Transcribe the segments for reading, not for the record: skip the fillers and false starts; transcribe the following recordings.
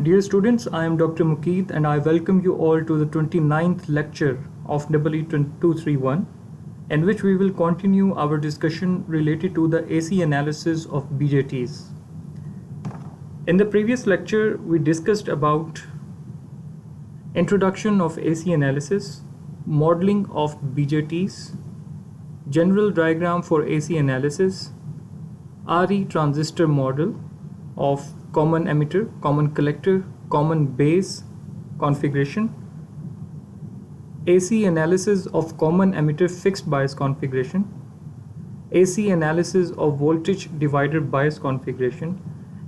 Dear students, I am Dr. Mukeet and I welcome you all to the 29th lecture of EE 231, in which we will continue our discussion related to the AC analysis of BJTs. In the previous lecture, we discussed about introduction of AC analysis, modeling of BJTs, general diagram for AC analysis, RE transistor model of common emitter, common collector, common base configuration, AC analysis of common emitter fixed bias configuration, AC analysis of voltage divider bias configuration,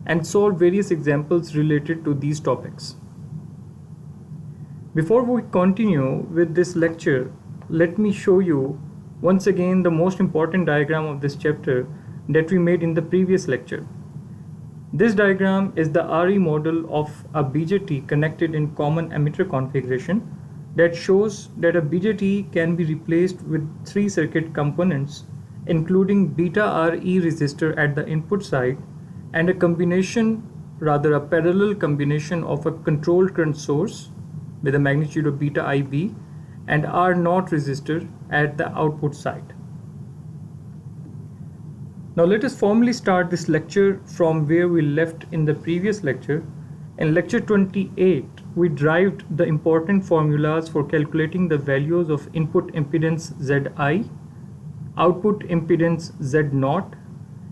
and solve various examples related to these topics. Before we continue with this lecture, let me show you once again the most important diagram of this chapter that we made in the previous lecture. This diagram is the RE model of a BJT connected in common emitter configuration that shows that a BJT can be replaced with 3 circuit components, including beta RE resistor at the input side and a parallel combination of a controlled current source with a magnitude of beta IB and R0 resistor at the output side. Now let us formally start this lecture from where we left in the previous lecture. In lecture 28, we derived the important formulas for calculating the values of input impedance Zi, output impedance Z0,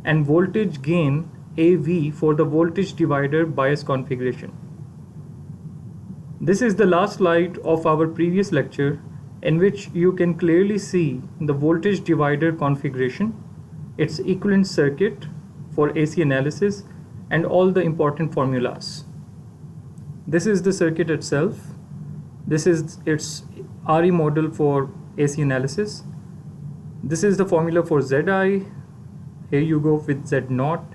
and voltage gain AV for the voltage divider bias configuration. This is the last slide of our previous lecture, in which you can clearly see the voltage divider configuration, its equivalent circuit for AC analysis, and all the important formulas. This is the circuit itself. This is its RE model for AC analysis. This is the formula for Zi. Here you go with Z0,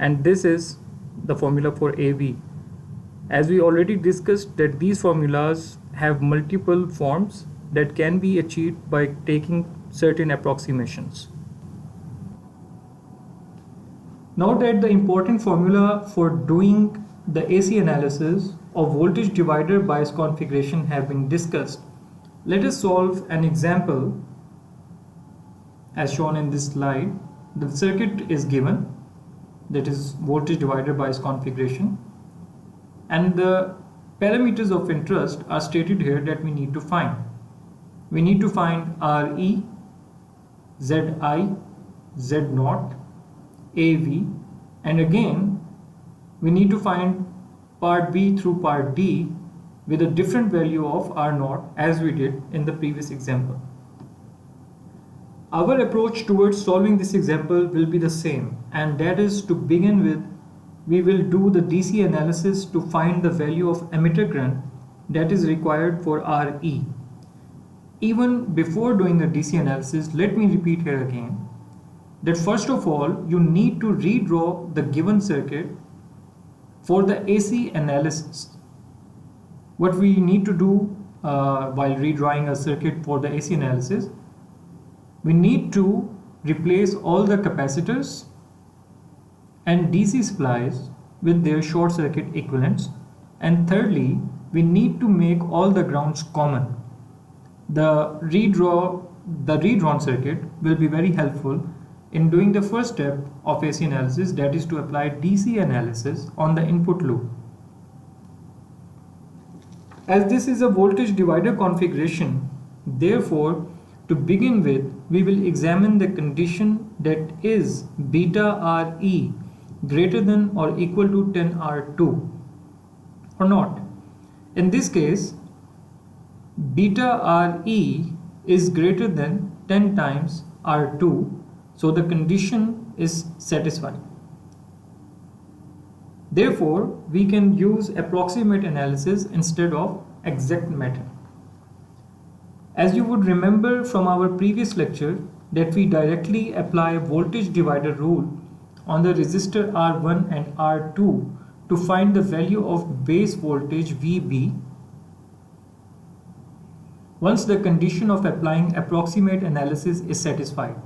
and this is the formula for AV. As we already discussed, that these formulas have multiple forms that can be achieved by taking certain approximations. Now that the important formula for doing the AC analysis of voltage divider bias configuration have been discussed, let us solve an example as shown in this slide. The circuit is given, that is voltage divider bias configuration, and the parameters of interest are stated here that we need to find. We need to find RE, Zi, Z0, AV, and again we need to find part B through part D with a different value of R0 as we did in the previous example. Our approach towards solving this example will be the same, and that is, to begin with, we will do the DC analysis to find the value of emitter current that is required for RE. Even before doing the DC analysis, let me repeat here again that first of all, you need to redraw the given circuit for the AC analysis. What we need to do while redrawing a circuit for the AC analysis, we need to replace all the capacitors and DC supplies with their short circuit equivalents, and thirdly, we need to make all the grounds common. The redrawn circuit will be very helpful in doing the first step of AC analysis, that is to apply DC analysis on the input loop. As this is a voltage divider configuration, therefore, to begin with, we will examine the condition that is beta RE greater than or equal to 10R2 or not. In this case, beta RE is greater than 10 times R2, so the condition is satisfied. Therefore, we can use approximate analysis instead of exact method. As you would remember from our previous lecture, that we directly apply voltage divider rule on the resistor R1 and R2 to find the value of base voltage VB once the condition of applying approximate analysis is satisfied.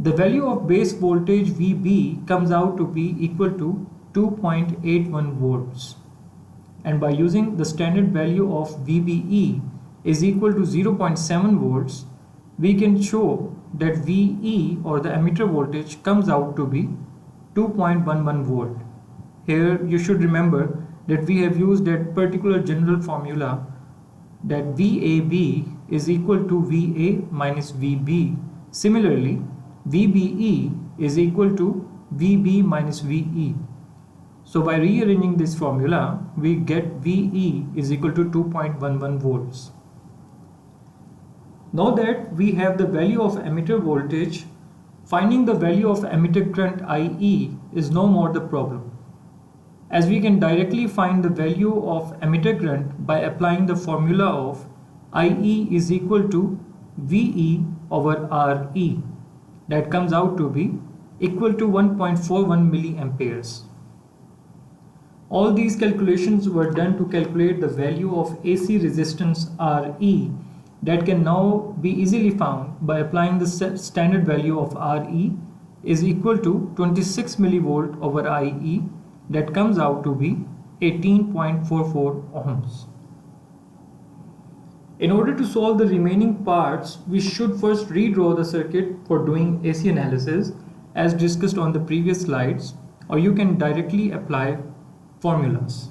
The value of base voltage VB comes out to be equal to 2.81 volts. And by using the standard value of VBE is equal to 0.7 volts, we can show that VE, or the emitter voltage, comes out to be 2.11 volt. Here you should remember that we have used that particular general formula, that VAB is equal to VA minus VB. Similarly, VBE is equal to VB minus VE. So by rearranging this formula, we get VE is equal to 2.11 volts. Now that we have the value of emitter voltage, finding the value of emitter current IE is no more the problem, as we can directly find the value of emitter current by applying the formula of IE is equal to VE over RE. That comes out to be equal to 1.41 milliamperes. All these calculations were done to calculate the value of AC resistance RE, that can now be easily found by applying the standard value of RE is equal to 26 millivolt over IE. That comes out to be 18.44 ohms. In order to solve the remaining parts, we should first redraw the circuit for doing AC analysis as discussed on the previous slides, or you can directly apply formulas.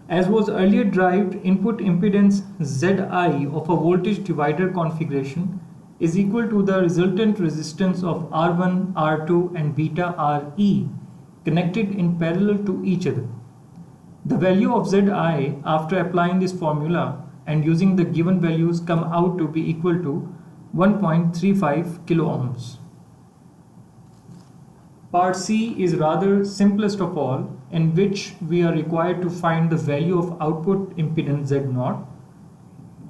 As was earlier derived, input impedance Zi of a voltage divider configuration is equal to the resultant resistance of R1, R2 and beta RE connected in parallel to each other. The value of Zi after applying this formula and using the given values come out to be equal to 1.35 kilo ohms. Part C is rather simplest of all, in which we are required to find the value of output impedance Z0,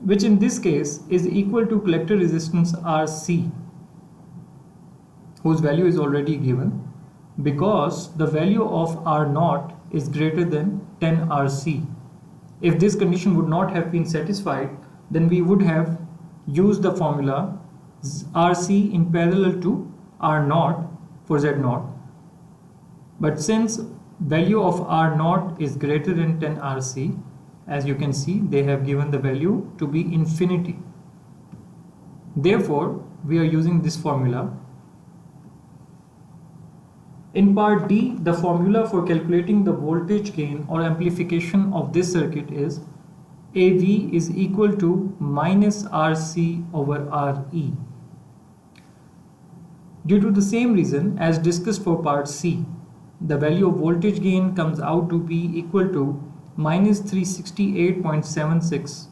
which in this case is equal to collector resistance RC, whose value is already given, because the value of R0 is greater than 10 RC. If this condition would not have been satisfied, then we would have used the formula RC in parallel to R0 for Z0. But since value of R0 is greater than 10 RC, as you can see, they have given the value to be infinity. Therefore, we are using this formula. In part D, the formula for calculating the voltage gain or amplification of this circuit is AV is equal to minus RC over RE. Due to the same reason as discussed for part C, the value of voltage gain comes out to be equal to minus 368.76.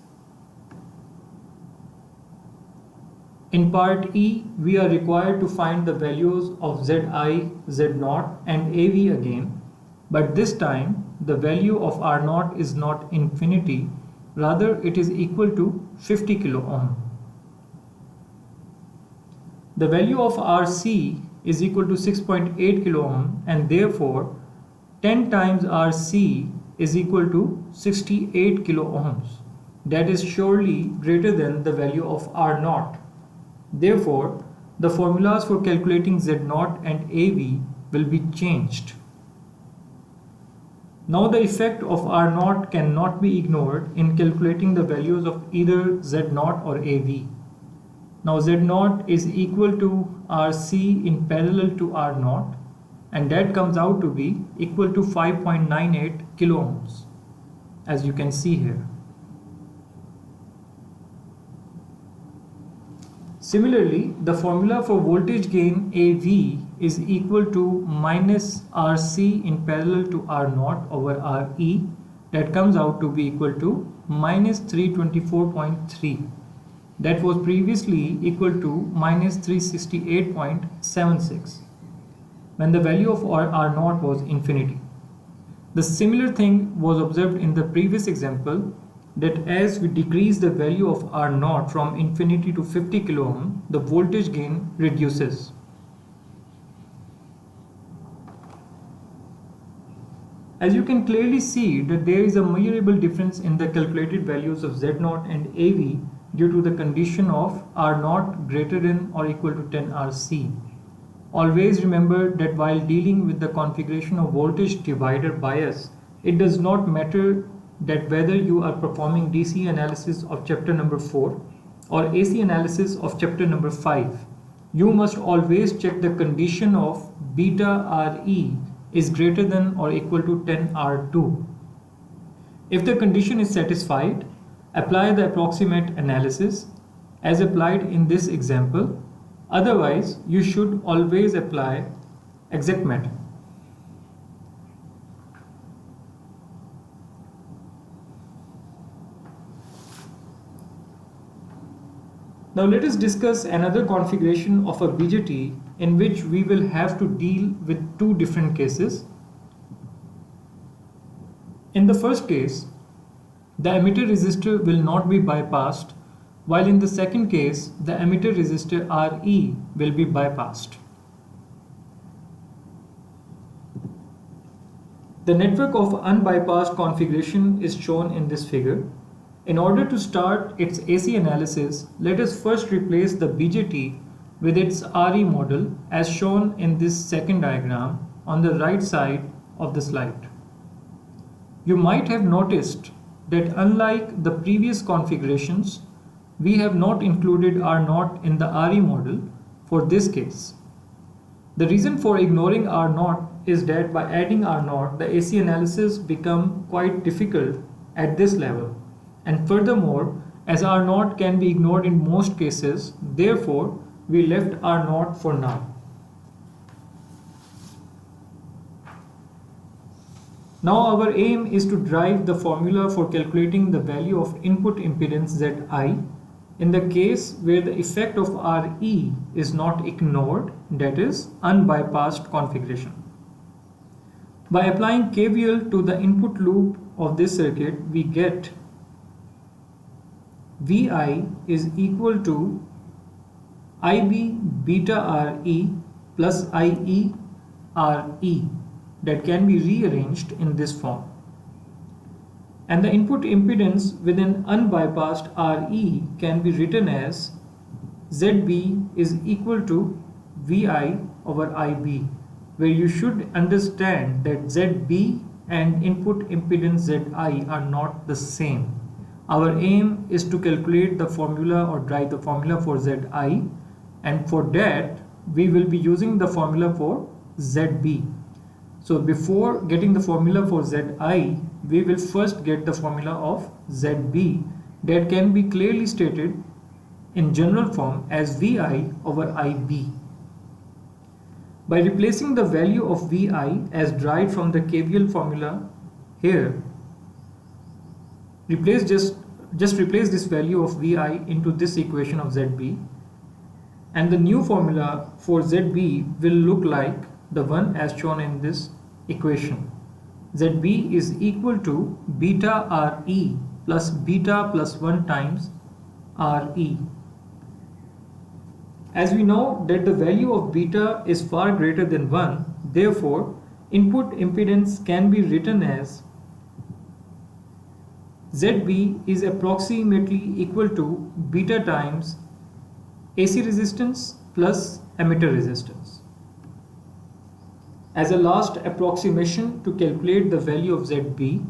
In part E, we are required to find the values of Zi, Z0 and AV again, but this time the value of R0 is not infinity, rather it is equal to 50 kilo ohm. The value of RC is equal to 6.8 kilo ohm, and therefore 10 times RC is equal to 68 kilo ohms. That is surely greater than the value of R0. Therefore, the formulas for calculating Z0 and AV will be changed. Now the effect of R0 cannot be ignored in calculating the values of either Z0 or AV. Now Z0 is equal to RC in parallel to R0, and that comes out to be equal to 5.98 kilo ohms, as you can see here. Similarly, the formula for voltage gain AV is equal to minus RC in parallel to R0 over RE. That comes out to be equal to minus 324.3. That was previously equal to minus 368.76 when the value of R0 was infinity. The similar thing was observed in the previous example, that as we decrease the value of R0 from infinity to 50 kilo ohm, the voltage gain reduces. As you can clearly see that there is a measurable difference in the calculated values of Z0 and AV due to the condition of R0 greater than or equal to 10 RC. always remember that while dealing with the configuration of voltage divider bias, it does not matter that whether you are performing DC analysis of chapter number 4 or AC analysis of chapter number 5. You must always check the condition of beta RE is greater than or equal to 10 R2. If the condition is satisfied, apply the approximate analysis as applied in this example. Otherwise, you should always apply exact method. Now let us discuss another configuration of a BJT in which we will have to deal with two different cases. In the first case, the emitter resistor will not be bypassed, while in the second case, the emitter resistor RE will be bypassed. The network of unbypassed configuration is shown in this figure. In order to start its AC analysis, let us first replace the BJT with its RE model as shown in this second diagram on the right side of the slide. You might have noticed that unlike the previous configurations, we have not included R0 in the RE model for this case. The reason for ignoring R0 is that by adding R0, the AC analysis becomes quite difficult at this level. And furthermore, as R0 can be ignored in most cases, therefore we left R0 for now. Now our aim is to derive the formula for calculating the value of input impedance Zi in the case where the effect of Re is not ignored, that is unbypassed configuration. By applying KVL to the input loop of this circuit, we get Vi is equal to IB beta Re plus IE Re that can be rearranged in this form. And the input impedance within unbypassed Re can be written as ZB is equal to Vi over IB, where you should understand that ZB and input impedance Zi are not the same. Our aim is to calculate the formula or derive the formula for Zi, and for that we will be using the formula for ZB. So before getting the formula for Zi, we will first get the formula of ZB that can be clearly stated in general form as Vi over IB. By replacing the value of Vi as derived from the KVL formula here, just replace this value of Vi into this equation of ZB, and the new formula for ZB will look like the one as shown in this equation. ZB is equal to beta Re plus beta plus 1 times Re. As we know that the value of beta is far greater than 1, therefore input impedance can be written as ZB is approximately equal to beta times AC resistance plus emitter resistance. As a last approximation to calculate the value of ZB,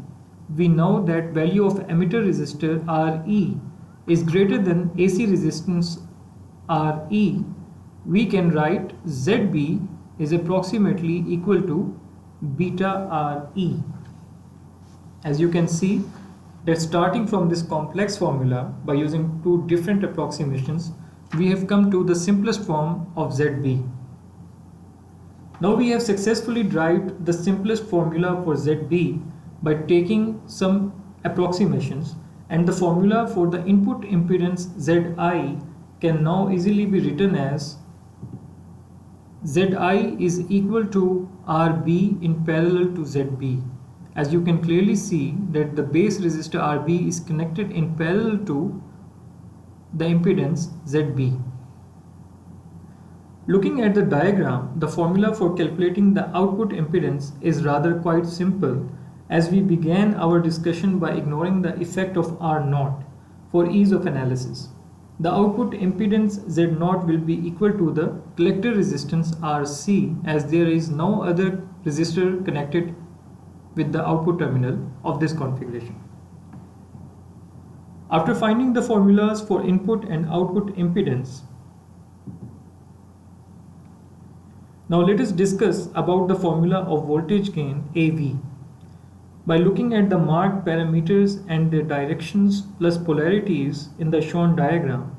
we know that value of emitter resistor Re is greater than AC resistance Re. We can write ZB is approximately equal to beta Re. As you can see that starting from this complex formula by using two different approximations, we have come to the simplest form of ZB. Now we have successfully derived the simplest formula for ZB by taking some approximations, and the formula for the input impedance Zi can now easily be written as Zi is equal to Rb in parallel to ZB. As you can clearly see that the base resistor Rb is connected in parallel to the impedance ZB. Looking at the diagram, the formula for calculating the output impedance is rather quite simple, as we began our discussion by ignoring the effect of R0 for ease of analysis. the output impedance Z0 will be equal to the collector resistance RC, as there is no other resistor connected with the output terminal of this configuration. After finding the formulas for input and output impedance, now let us discuss about the formula of voltage gain AV. By looking at the marked parameters and their directions plus polarities in the shown diagram,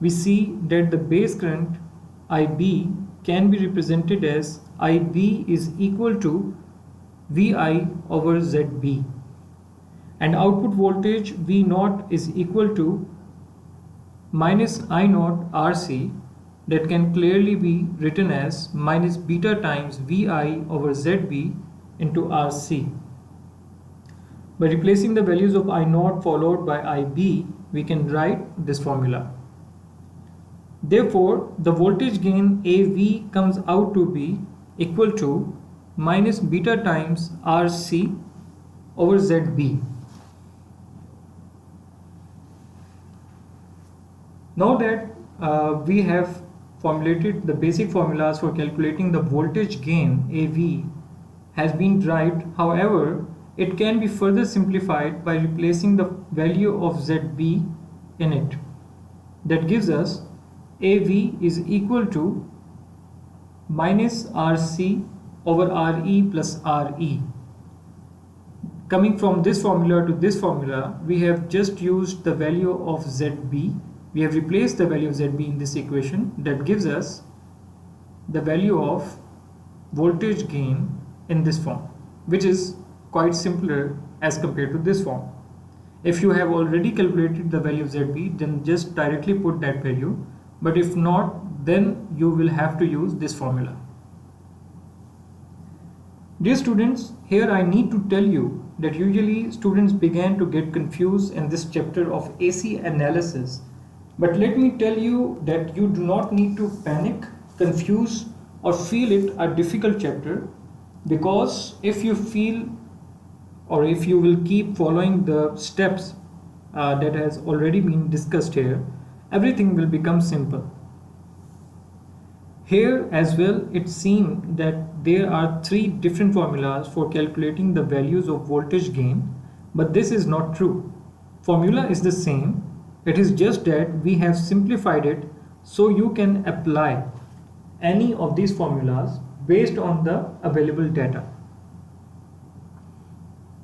we see that the base current IB can be represented as IB is equal to VI over ZB, and output voltage V0 is equal to minus I0 RC, that can clearly be written as minus beta times VI over ZB into RC. By replacing the values of I0 followed by IB, we can write this formula. Therefore, the voltage gain AV comes out to be equal to minus beta times RC over ZB. Now that we have formulated the basic formulas for calculating the voltage gain AV has been derived, however, it can be further simplified by replacing the value of ZB in it. That gives us AV is equal to minus RC over RE plus RE. Coming from this formula to this formula, we have just used the value of ZB. We have replaced the value of ZB in this equation. That gives us the value of voltage gain in this form, which is quite simpler as compared to this form. If you have already calculated the value of ZB, then just directly put that value, but if not, then you will have to use this formula. Dear students, here I need to tell you that usually students began to get confused in this chapter of AC analysis. But let me tell you that you do not need to panic, confuse, or feel it a difficult chapter, because if you feel or if you will keep following the steps that has already been discussed here, everything will become simple. Here as well, it seemed that there are 3 different formulas for calculating the values of voltage gain, but this is not true. Formula is the same. It is just that we have simplified it so you can apply any of these formulas based on the available data.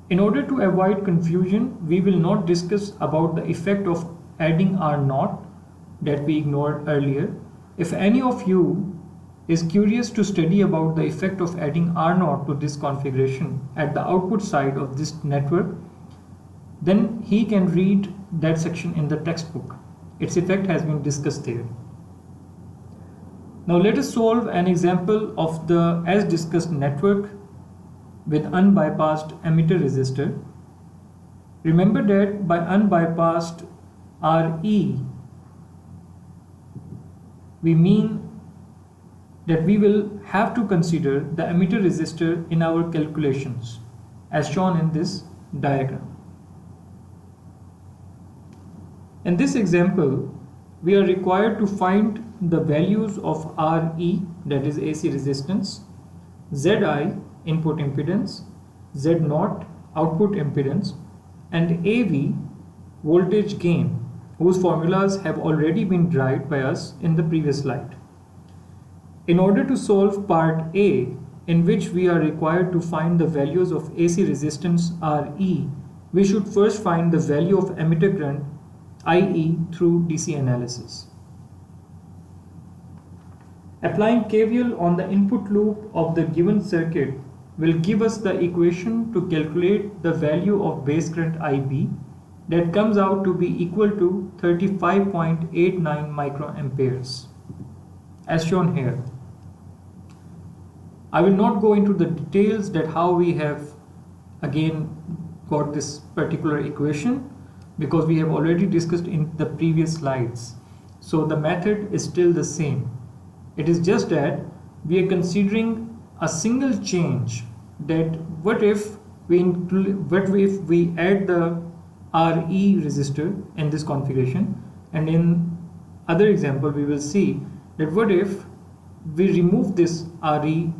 In order to avoid confusion, we will not discuss about the effect of adding R0 that we ignored earlier. If any of you is curious to study about the effect of adding R0 to this configuration at the output side of this network, then he can read that section in the textbook. Its effect has been discussed there. Now let us solve an example of the as discussed network with unbypassed emitter resistor. Remember that by unbypassed RE, we mean that we will have to consider the emitter resistor in our calculations as shown in this diagram. In this example, we are required to find the values of RE, that is AC resistance, ZI, input impedance, Z0, output impedance, and AV, voltage gain, whose formulas have already been derived by us in the previous slide. In order to solve part A, in which we are required to find the values of AC resistance RE, we should first find the value of emitter current IE through DC analysis. Applying KVL on the input loop of the given circuit will give us the equation to calculate the value of base current IB, that comes out to be equal to 35.89 microamperes as shown here. I will not go into the details that how we have again got this particular equation, because we have already discussed in the previous slides. So the method is still the same. It is just that we are considering a single change, that what if we add the RE resistor in this configuration, and in other example, we will see that what if we remove this RE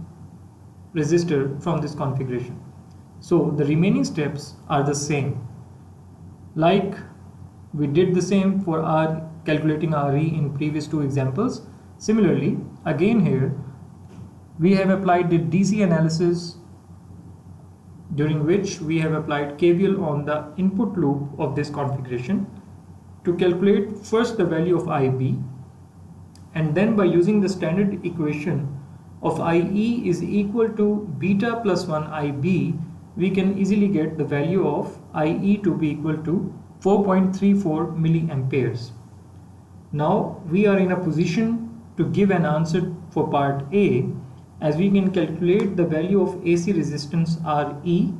resistor from this configuration. So the remaining steps are the same. Like we did the same for our calculating RE in previous two examples. Similarly, again here, we have applied the DC analysis, during which we have applied KVL on the input loop of this configuration to calculate first the value of IB, and then by using the standard equation of IE is equal to beta plus 1 IB, we can easily get the value of IE to be equal to 4.34 milliamperes. Now we are in a position to give an answer for part A, as we can calculate the value of AC resistance RE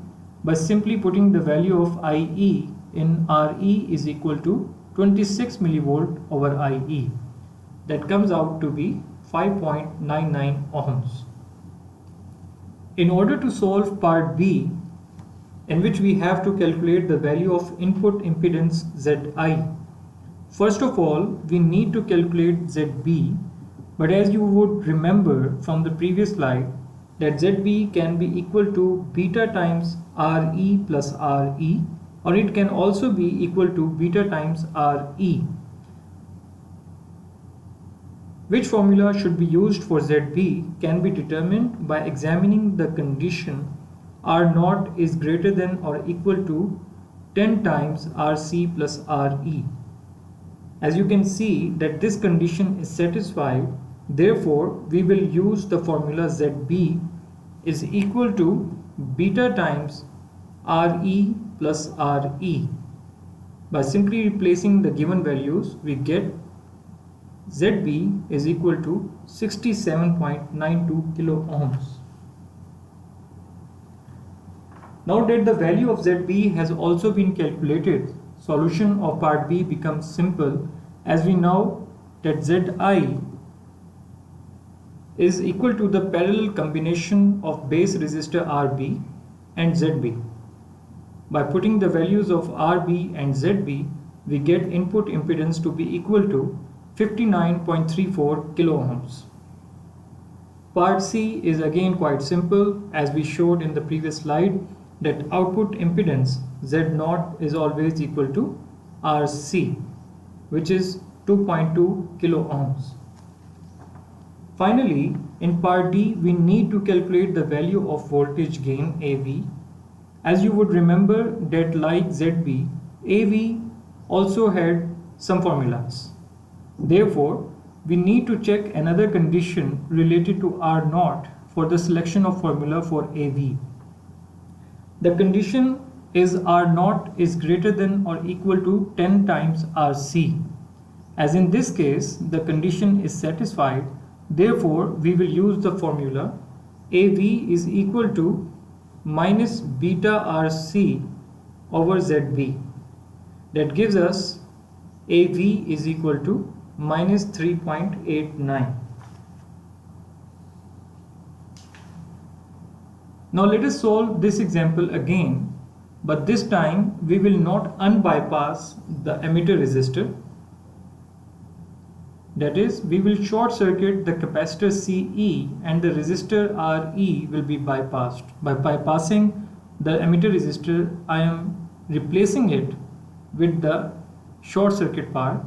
by simply putting the value of IE in RE is equal to 26 millivolt over IE. That comes out to be 5.99 ohms. In order to solve part B, in which we have to calculate the value of input impedance ZI, first of all we need to calculate ZB, but as you would remember from the previous slide that ZB can be equal to beta times RE plus RE, or it can also be equal to beta times RE. Which formula should be used for ZB can be determined by examining the condition R0 is greater than or equal to 10 times RC plus RE. As you can see that this condition is satisfied, therefore we will use the formula ZB is equal to beta times RE plus RE. By simply replacing the given values, we get ZB is equal to 67.92 kilo ohms. Now that the value of ZB has also been calculated, solution of part B becomes simple, as we know that ZI is equal to the parallel combination of base resistor RB and ZB. By putting the values of RB and ZB, we get input impedance to be equal to 59.34 kilo ohms. Part C is again quite simple, as we showed in the previous slide that output impedance Z0 is always equal to RC, which is 2.2 kilo ohms. Finally, in part D, we need to calculate the value of voltage gain AV. As you would remember that like ZB, AV also had some formulas. Therefore, we need to check another condition related to R0 for the selection of formula for AV. The condition is R0 is greater than or equal to 10 times RC. As in this case, the condition is satisfied. Therefore, we will use the formula AV is equal to minus beta RC over ZB. That gives us AV is equal to minus 3.89. Now let us solve this example again, but this time we will not unbypass the emitter resistor. That is, we will short circuit the capacitor CE and the resistor RE will be bypassed. By bypassing the emitter resistor, I am replacing it with the short circuit part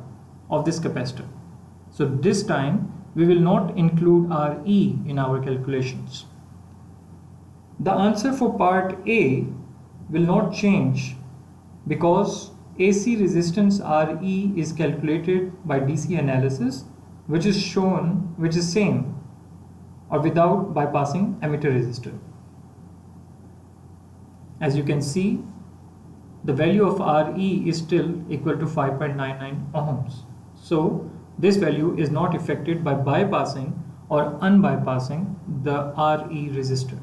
of this capacitor. So this time we will not include RE in our calculations. The answer for part A will not change because AC resistance RE is calculated by DC analysis, which is same or without bypassing emitter resistor. As you can see, the value of RE is still equal to 5.99 ohms. So this value is not affected by bypassing or unbypassing the RE resistor.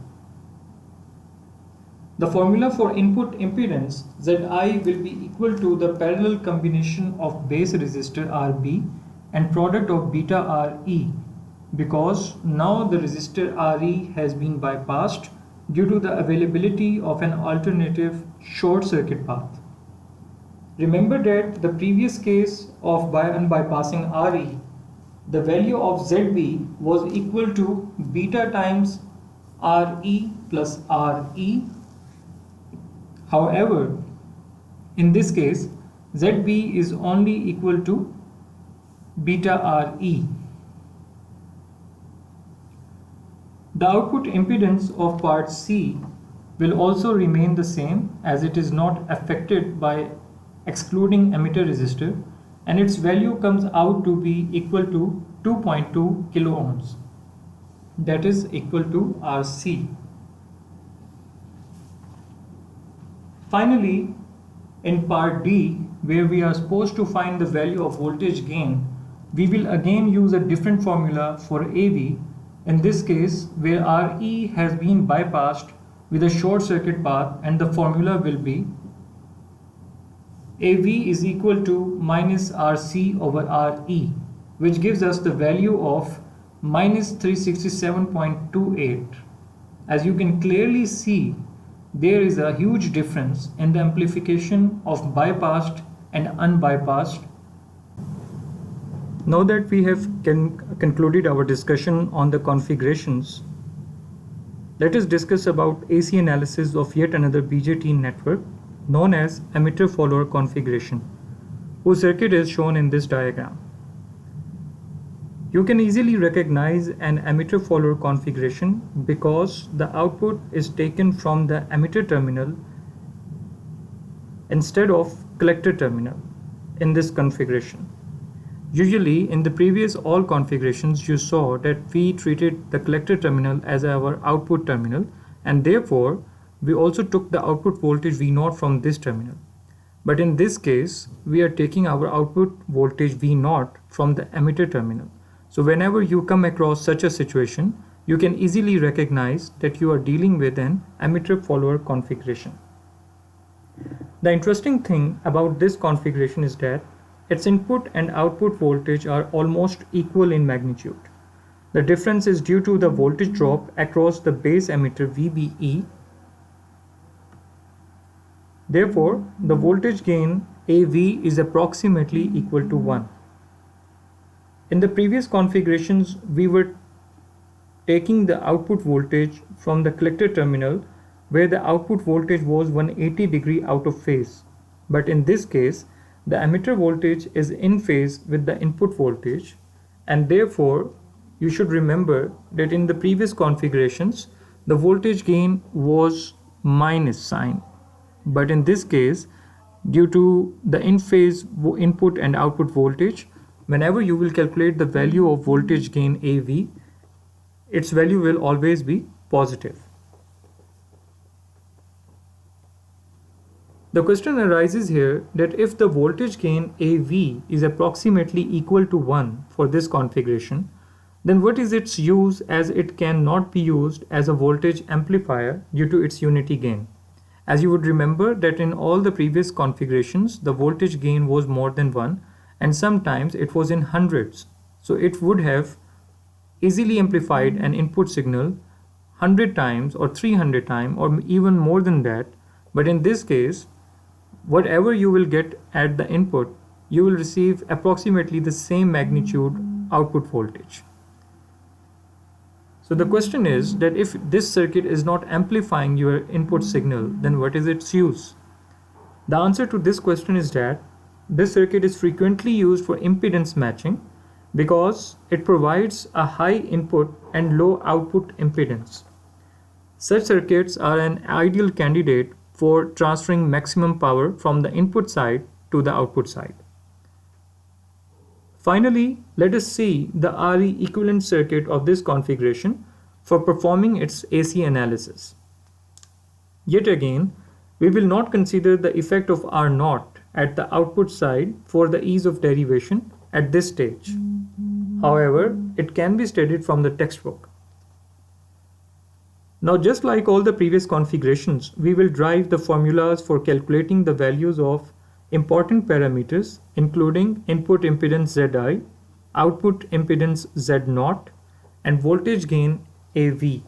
The formula for input impedance ZI will be equal to the parallel combination of base resistor RB and product of beta RE, because now the resistor RE has been bypassed due to the availability of an alternative short circuit path. Remember that the previous case of unbypassing RE, the value of ZB was equal to beta times RE plus RE. However, in this case, ZB is only equal to beta RE. The output impedance of part C will also remain the same, as it is not affected by excluding emitter resistor, and its value comes out to be equal to 2.2 kilo ohms, that is equal to RC. Finally, in part D, where we are supposed to find the value of voltage gain, we will again use a different formula for AV, in this case where RE has been bypassed with a short circuit path, and the formula will be AV is equal to minus RC over RE, which gives us the value of minus 367.28. As you can clearly see, there is a huge difference in the amplification of bypassed and unbypassed. Now that we have concluded our discussion on the configurations, let us discuss about AC analysis of yet another BJT network known as emitter follower configuration, whose circuit is shown in this diagram. You can easily recognize an emitter follower configuration because the output is taken from the emitter terminal instead of collector terminal in this configuration. Usually in the previous all configurations you saw that we treated the collector terminal as our output terminal, and therefore we also took the output voltage V0 from this terminal. But in this case we are taking our output voltage V0 from the emitter terminal. So whenever you come across such a situation, you can easily recognize that you are dealing with an emitter follower configuration. The interesting thing about this configuration is that its input and output voltage are almost equal in magnitude. The difference is due to the voltage drop across the base emitter VBE. Therefore, the voltage gain AV is approximately equal to 1. In the previous configurations, we were taking the output voltage from the collector terminal where the output voltage was 180 degree out of phase. But in this case, the emitter voltage is in phase with the input voltage, and therefore you should remember that in the previous configurations, the voltage gain was minus sign. But in this case, due to the in phase input and output voltage, whenever you will calculate the value of voltage gain AV, its value will always be positive. The question arises here that if the voltage gain AV is approximately equal to 1 for this configuration, then what is its use, as it cannot be used as a voltage amplifier due to its unity gain. As you would remember that in all the previous configurations, the voltage gain was more than 1, and sometimes it was in hundreds. So it would have easily amplified an input signal 100 times or 300 times or even more than that. But in this case, whatever you will get at the input, you will receive approximately the same magnitude output voltage. So the question is that if this circuit is not amplifying your input signal, then what is its use? The answer to this question is that this circuit is frequently used for impedance matching because it provides a high input and low output impedance. Such circuits are an ideal candidate for transferring maximum power from the input side to the output side. Finally, let us see the RE equivalent circuit of this configuration for performing its AC analysis. Yet again, we will not consider the effect of R0 at the output side for the ease of derivation at this stage. However, it can be studied from the textbook. Now, just like all the previous configurations, we will derive the formulas for calculating the values of important parameters, including input impedance Zi, output impedance Z0, and voltage gain AV.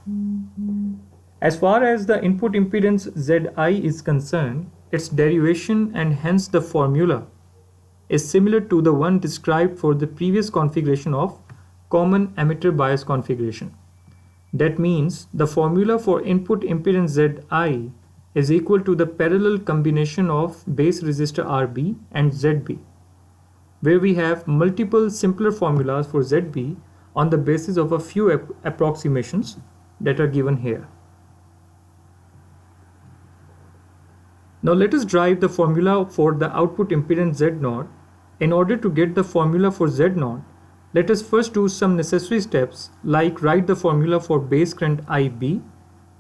As far as the input impedance Zi is concerned, its derivation and hence the formula is similar to the one described for the previous configuration of common emitter bias configuration. That means the formula for input impedance Zi is equal to the parallel combination of base resistor Rb and Zb, where we have multiple simpler formulas for Zb on the basis of a few approximations that are given here. Now let us derive the formula for the output impedance Z0. In order to get the formula for Z0, let us first do some necessary steps like write the formula for base current IB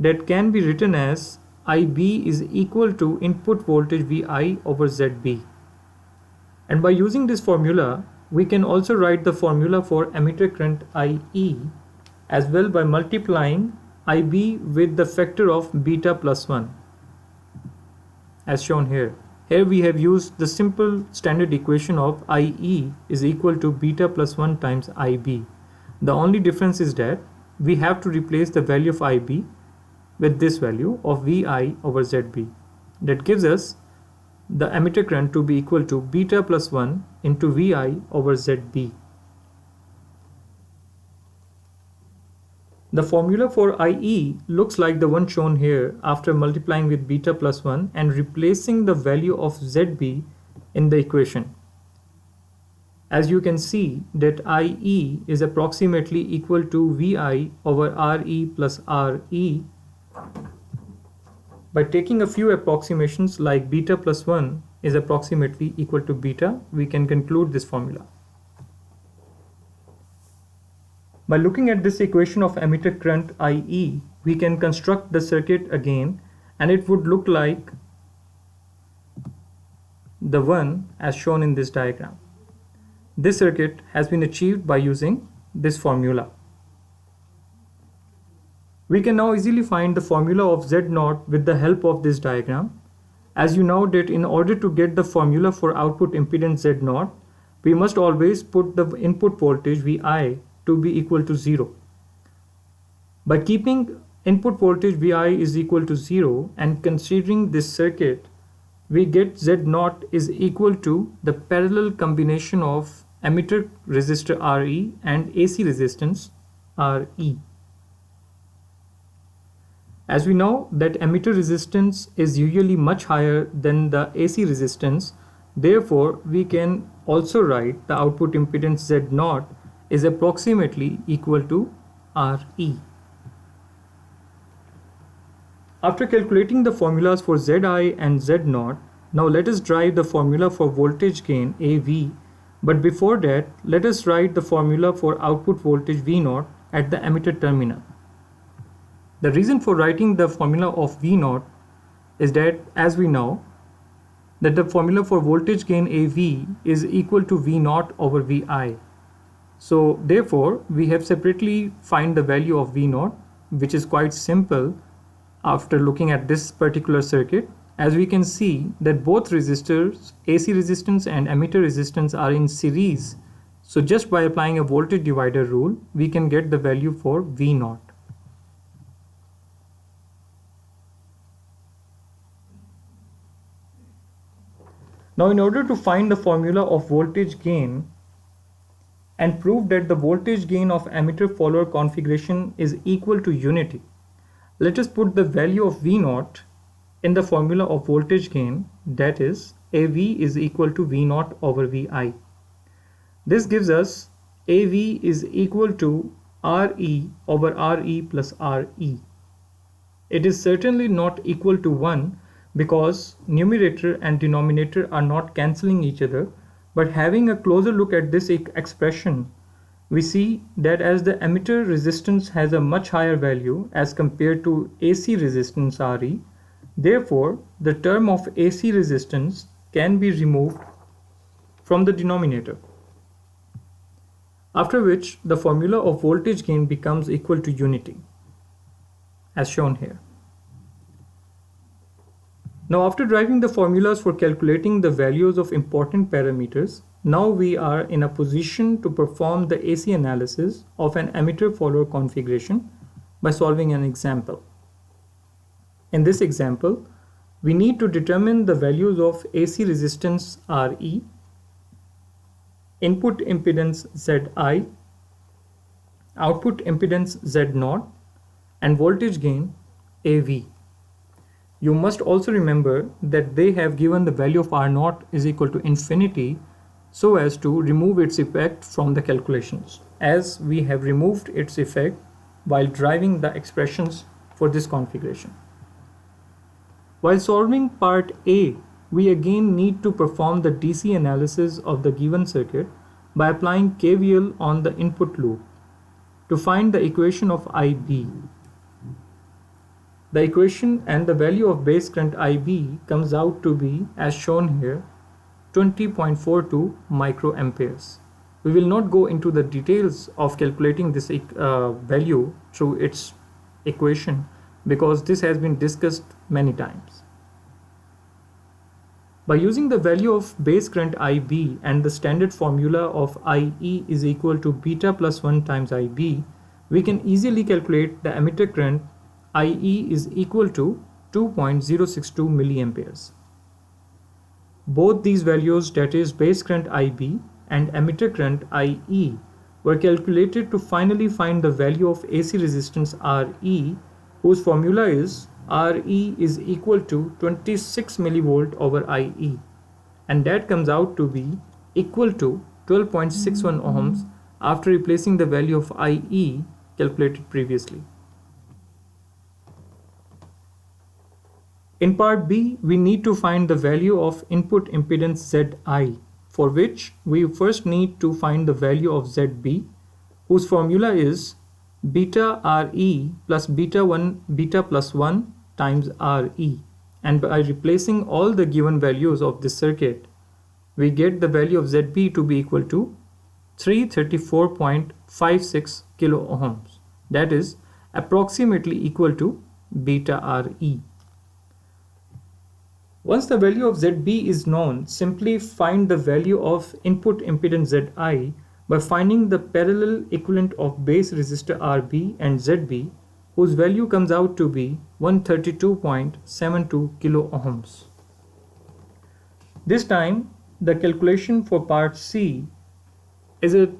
that can be written as IB is equal to input voltage Vi over Zb. And by using this formula, we can also write the formula for emitter current IE as well by multiplying IB with the factor of beta plus 1 as shown here. Here we have used the simple standard equation of IE is equal to beta plus 1 times IB. The only difference is that we have to replace the value of IB with this value of Vi over Zb. That gives us the emitter current to be equal to beta plus 1 into Vi over Zb. The formula for IE looks like the one shown here after multiplying with beta plus 1 and replacing the value of Zb in the equation. As you can see that IE is approximately equal to Vi over Re plus Re. By taking a few approximations like beta plus 1 is approximately equal to beta, we can conclude this formula. By looking at this equation of emitter current IE, we can construct the circuit again and it would look like the one as shown in this diagram. This circuit has been achieved by using this formula. We can now easily find the formula of Z0 with the help of this diagram. As you know that in order to get the formula for output impedance Z0, we must always put the input voltage Vi to be equal to 0. By keeping input voltage Vi is equal to 0 and considering this circuit, we get Z0 is equal to the parallel combination of emitter resistor Re and AC resistance Re. As we know that emitter resistance is usually much higher than the AC resistance, therefore we can also write the output impedance Z0 is approximately equal to Re. After calculating the formulas for Zi and Z0, now let us derive the formula for voltage gain AV, but before that let us write the formula for output voltage V0 at the emitter terminal. The reason for writing the formula of V0 is that as we know that the formula for voltage gain AV is equal to V0 over Vi. So therefore we have separately find the value of V0, which is quite simple after looking at this particular circuit. As we can see that both resistors, AC resistance and emitter resistance are in series. So just by applying a voltage divider rule, we can get the value for V0. Now in order to find the formula of voltage gain and prove that the voltage gain of emitter follower configuration is equal to unity, let us put the value of V0 in the formula of voltage gain, that is AV is equal to V0 over Vi. This gives us AV is equal to Re over Re plus Re. It is certainly not equal to 1 because numerator and denominator are not cancelling each other, but having a closer look at this expression, we see that as the emitter resistance has a much higher value as compared to AC resistance Re, therefore the term of AC resistance can be removed from the denominator. After which the formula of voltage gain becomes equal to unity, as shown here. Now after deriving the formulas for calculating the values of important parameters, now we are in a position to perform the AC analysis of an emitter follower configuration by solving an example. In this example, We need to determine the values of AC resistance RE, input impedance ZI, output impedance Z0, and voltage gain AV. You must also remember that they have given the value of R0 is equal to infinity so as to remove its effect from the calculations, as we have removed its effect while driving the expressions for this configuration. While solving part A, we again need to perform the DC analysis of the given circuit by applying KVL on the input loop to find the equation of IB. The equation and the value of base current IB comes out to be, as shown here, 20.42 microamperes. We will not go into the details of calculating this value through its equation because this has been discussed many times. By using the value of base current IB and the standard formula of IE is equal to beta plus 1 times IB, we can easily calculate the emitter current IE is equal to 2.062 milliamperes. Both these values, that is base current IB and emitter current IE, were calculated to finally find the value of AC resistance RE, whose formula is RE is equal to 26 millivolt over IE, and that comes out to be equal to 12.61 ohms after replacing the value of IE calculated previously. In part B, we need to find the value of input impedance Zi, for which we first need to find the value of Zb, whose formula is beta Re plus beta plus 1 times Re. And by replacing all the given values of this circuit, we get the value of Zb to be equal to 334.56 kilo ohms. That is approximately equal to beta Re. Once the value of Zb is known, simply find the value of input impedance Zi by finding the parallel equivalent of base resistor Rb and Zb, whose value comes out to be 132.72 kilo ohms. This time, the calculation for part C is a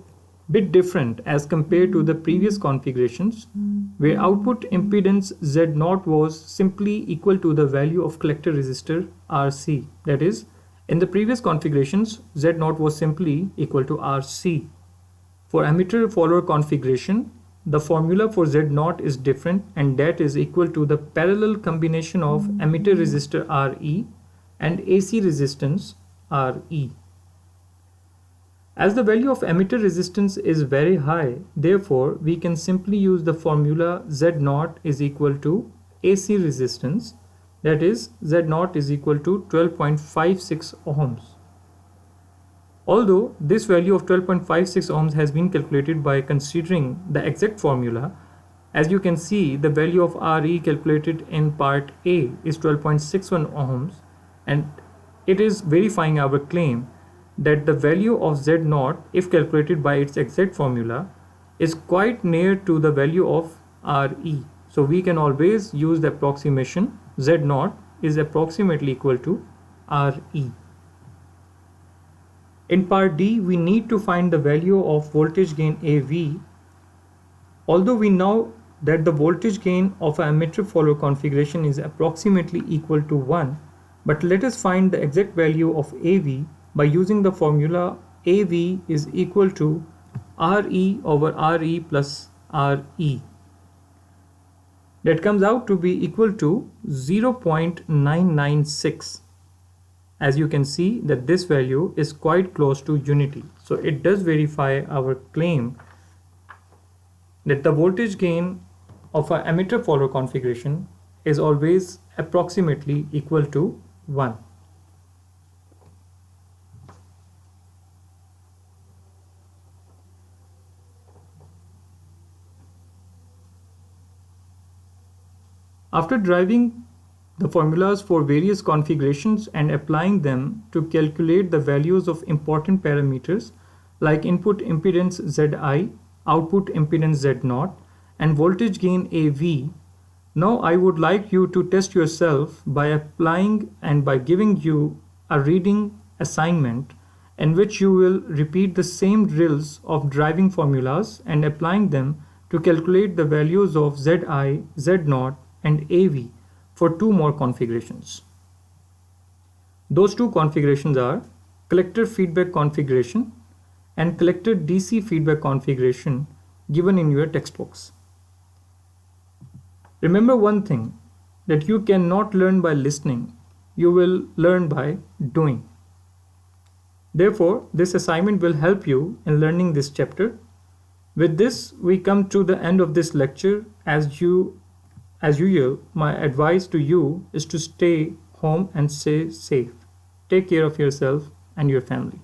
bit different as compared to the previous configurations, where output impedance Z0 was simply equal to the value of collector resistor Rc. That is, in the previous configurations, Z0 was simply equal to Rc. For emitter follower configuration, the formula for Z0 is different, and that is equal to the parallel combination of emitter resistor Re and AC resistance Re. As the value of emitter resistance is very high, therefore we can simply use the formula Z0 is equal to AC resistance, that is Z0 is equal to 12.56 ohms. Although this value of 12.56 ohms has been calculated by considering the exact formula, as you can see the value of Re calculated in part A is 12.61 ohms, and it is verifying our claim that the value of Z0, if calculated by its exact formula, is quite near to the value of Re. So we can always use the approximation Z0 is approximately equal to Re. In part D, we need to find the value of voltage gain AV. Although we know that the voltage gain of an emitter follower configuration is approximately equal to 1, but let us find the exact value of AV by using the formula AV is equal to Re over Re plus Re. That comes out to be equal to 0.996. As you can see that this value is quite close to unity. So it does verify our claim that the voltage gain of an emitter follower configuration is always approximately equal to 1. After driving the formulas for various configurations and applying them to calculate the values of important parameters like input impedance Zi, output impedance Z0, and voltage gain AV, Now I would like you to test yourself by applying and by giving you a reading assignment in which you will repeat the same drills of driving formulas and applying them to calculate the values of Zi, Z0 and AV for two more configurations. Those two configurations are collector feedback configuration and collector DC feedback configuration given in your textbooks. Remember one thing, that you cannot learn by listening, you will learn by doing. Therefore, this assignment will help you in learning this chapter. With this, we come to the end of this lecture. As usual, my advice to you is to stay home and stay safe. Take care of yourself and your family.